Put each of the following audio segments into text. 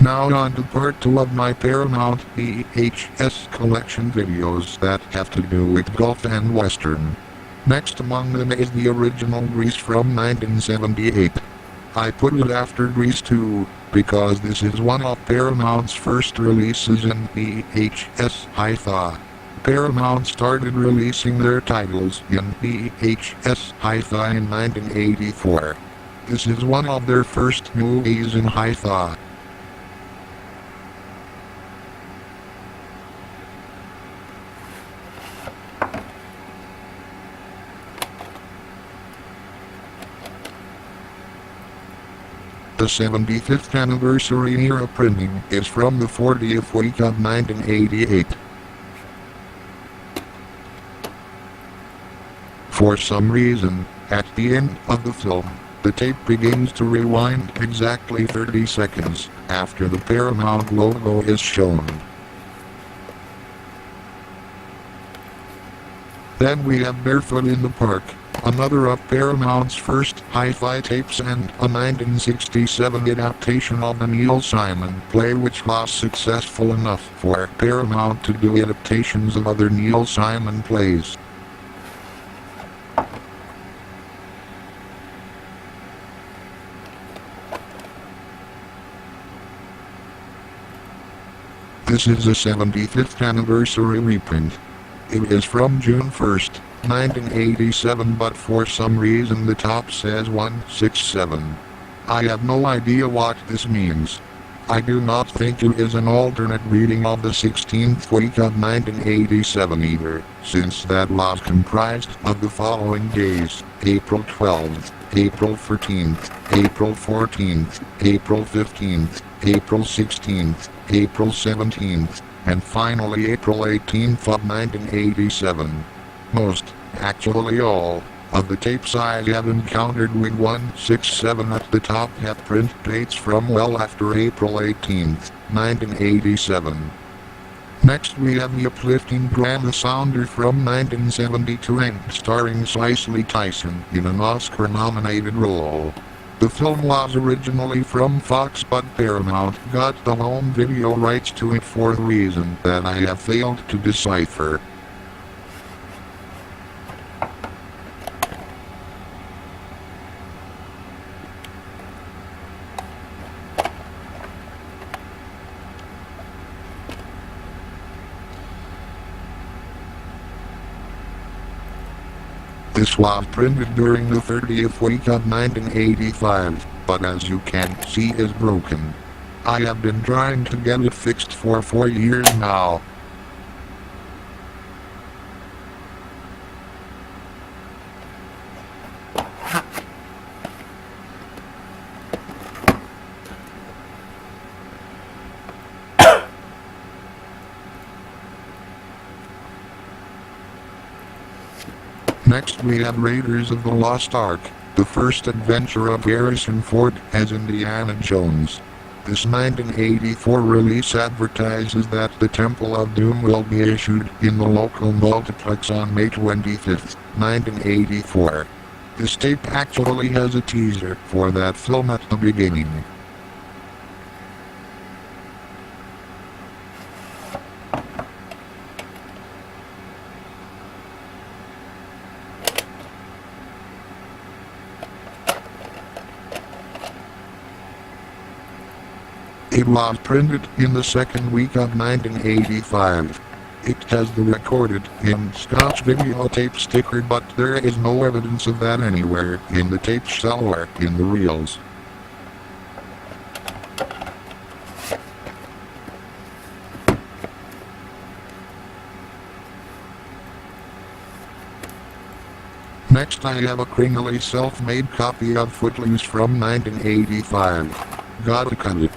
Now on to part 2 of my Paramount VHS Collection videos that have to do with golf and western. Next among them is the original Grease from 1978. I put it after Grease 2, because this is one of Paramount's first releases in VHS Hi-Fi. Paramount started releasing their titles in VHS Hi-Fi in 1984. This is one of their first movies in Hi-Fi. The 75th anniversary era printing is from the 40th week of 1988. For some reason, at the end of the film, the tape begins to rewind exactly 30 seconds after the Paramount logo is shown. Then we have Barefoot in the Park, another of Paramount's first hi-fi tapes, and a 1967 adaptation of the Neil Simon play, which was successful enough for Paramount to do adaptations of other Neil Simon plays. This is a 75th anniversary reprint. It is from June 1st, 1987, but for some reason the top says 167. I have no idea what this means. I do not think it is an alternate reading of the 16th week of 1987 either, since that was comprised of the following days: April 12th, April 13th, April 14th, April 15th, April 16th, April 17th, and finally April 18th of 1987. Most, actually all, of the tapes I have encountered with 167 at the top have print dates from well after April 18th, 1987. Next we have the uplifting Grandma Sounder from 1972 and starring Cicely Tyson in an Oscar-nominated role. The film was originally from Fox, but Paramount got the home video rights to it for a reason that I have failed to decipher. This was printed during the 30th week of 1985, but as you can see is broken. I have been trying to get it fixed for 4 years now. Next we have Raiders of the Lost Ark, the first adventure of Harrison Ford as Indiana Jones. This 1984 release advertises that the Temple of Doom will be issued in the local multiplex on May 25, 1984. This tape actually has a teaser for that film at the beginning. It was printed in the second week of 1985. It has the recorded in Scotch videotape sticker, but there is no evidence of that anywhere in the tape shell or in the reels. Next I have a cringily self-made copy of Footloose from 1985. Gotta cut it.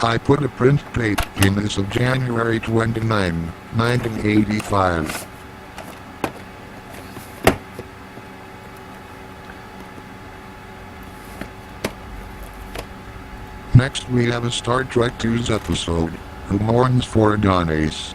I put a print date in this of January 29, 1985. Next we have a Star Trek II's episode, Who Mourns for Adonis.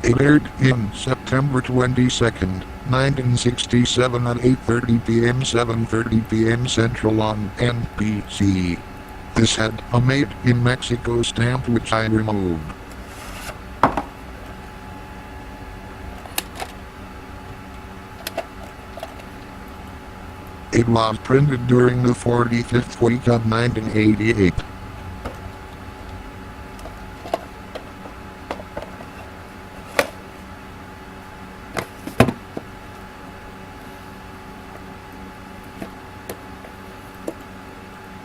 It aired in September 22nd, 1967 at 8:30 p.m. 7:30 p.m. Central on NBC. This had a Made in Mexico stamp which I removed. It was printed during the 45th week of 1988.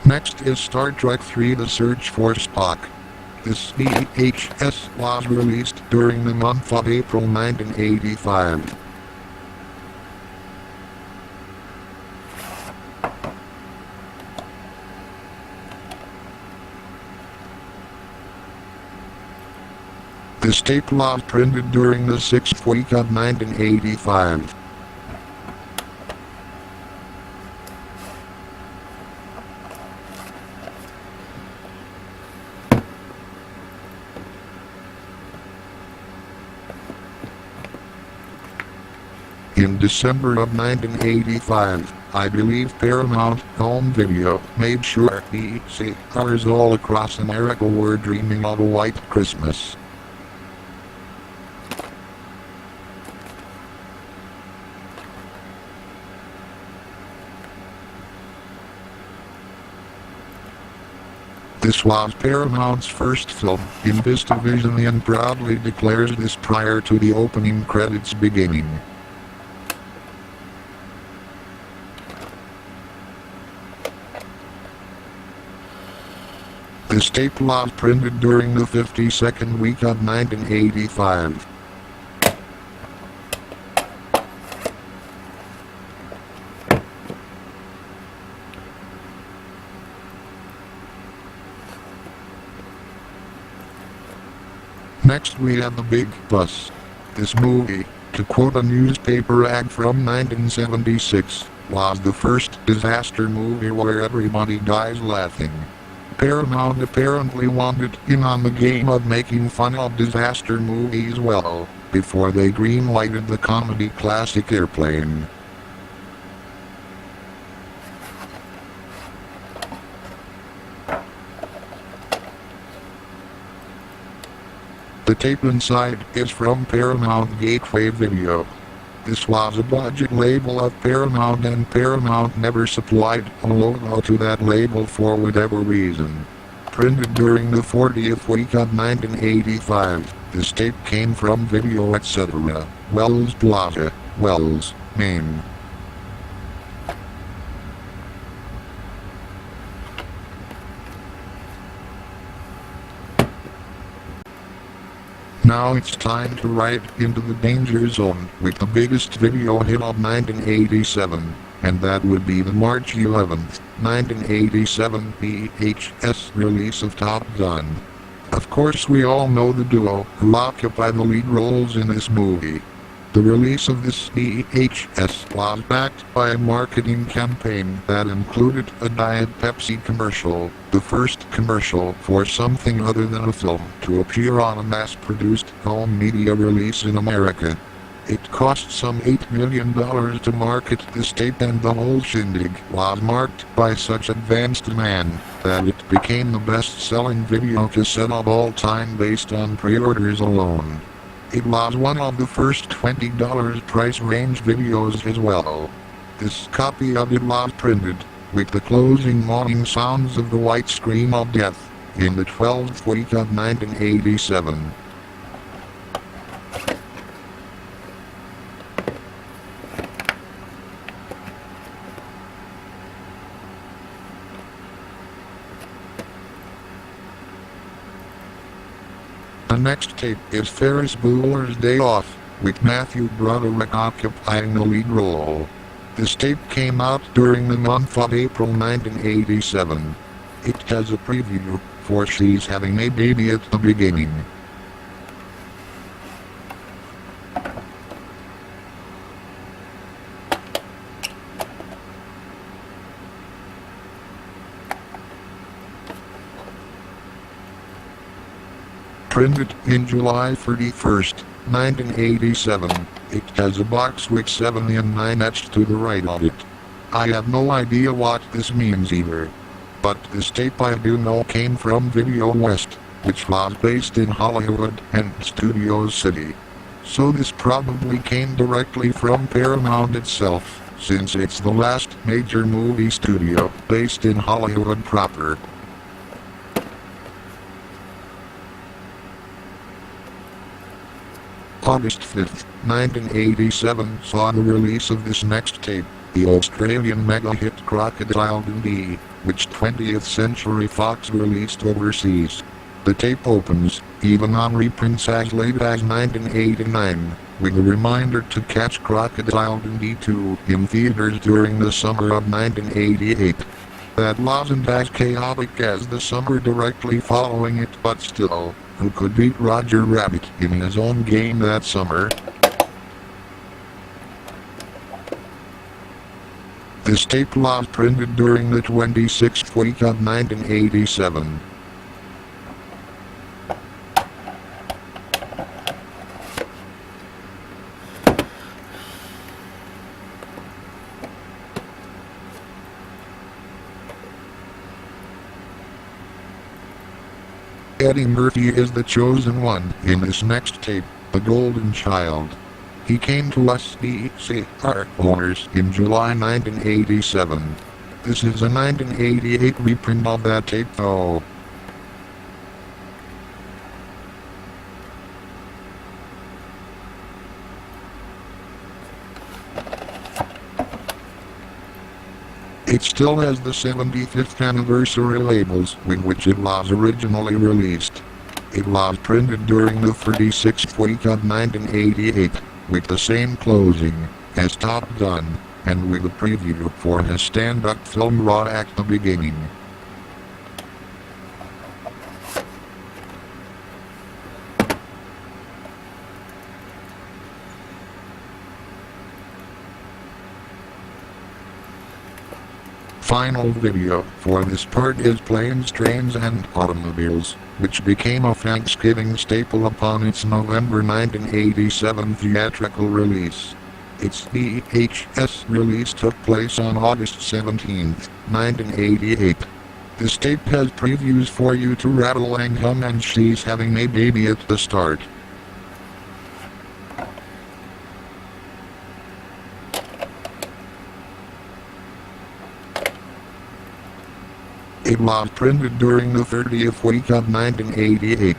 Next is Star Trek III: The Search for Spock. This VHS was released during the month of April 1985. This tape was printed during the 6th week of 1985. In December of 1985, I believe Paramount Home Video made sure VCRs all across America were dreaming of a white Christmas. This was Paramount's first film in this division and proudly declares this prior to the opening credits beginning. This tape was printed during the 52nd week of 1985. Next we have The Big Bus. This movie, to quote a newspaper ad from 1976, was the first disaster movie where everybody dies laughing. Paramount apparently wanted in on the game of making fun of disaster movies well, before they green-lighted the comedy classic Airplane. The tape inside is from Paramount Gateway Video. This was a budget label of Paramount and Paramount never supplied a logo to that label for whatever reason. Printed during the 40th week of 1985, this tape came from Video Etc. Wells Plaza, Wells, Maine. Now it's time to ride into the danger zone with the biggest video hit of 1987, and that would be the March 11th, 1987 VHS release of Top Gun. Of course we all know the duo who occupy the lead roles in this movie. The release of this VHS was backed by a marketing campaign that included a Diet Pepsi commercial, the first commercial for something other than a film to appear on a mass-produced home media release in America. It cost some $8 million to market this tape, and the whole shindig was marked by such advanced demand that it became the best-selling video cassette of all time based on pre-orders alone. It was one of the first $20 price range videos as well. This copy of it was printed, with the closing moaning sounds of the white scream of death, in the 12th week of 1987. The next tape is Ferris Bueller's Day Off, with Matthew Broderick occupying the lead role. This tape came out during the month of April 1987. It has a preview for She's Having a Baby at the beginning. Printed in July 31st, 1987. It has a box with 7 and 9 etched to the right of it. I have no idea what this means either. But this tape I do know came from Video West, which was based in Hollywood and Studio City. So this probably came directly from Paramount itself, since it's the last major movie studio based in Hollywood proper. August 5, 1987 saw the release of this next tape, the Australian mega-hit Crocodile Dundee, which 20th Century Fox released overseas. The tape opens, even on reprints as late as 1989, with a reminder to catch Crocodile Dundee 2 in theaters during the summer of 1988. That wasn't as chaotic as the summer directly following it, but still, who could beat Roger Rabbit in his own game that summer? This tape was printed during the 26th week of 1987. Eddie Murphy is the chosen one in this next tape, The Golden Child. He came to us VCR owners in July 1987. This is a 1988 reprint of that tape though. It still has the 75th anniversary labels with which it was originally released. It was printed during the 36th week of 1988, with the same closing as Top Gun, and with a preview for his stand-up film Raw at the beginning. Final video for this part is Planes, Trains and Automobiles, which became a Thanksgiving staple upon its November 1987 theatrical release. Its VHS release took place on August 17, 1988. This tape has previews for you to rattle and hum, and she's having a baby at the start. It was printed during the 30th week of 1988.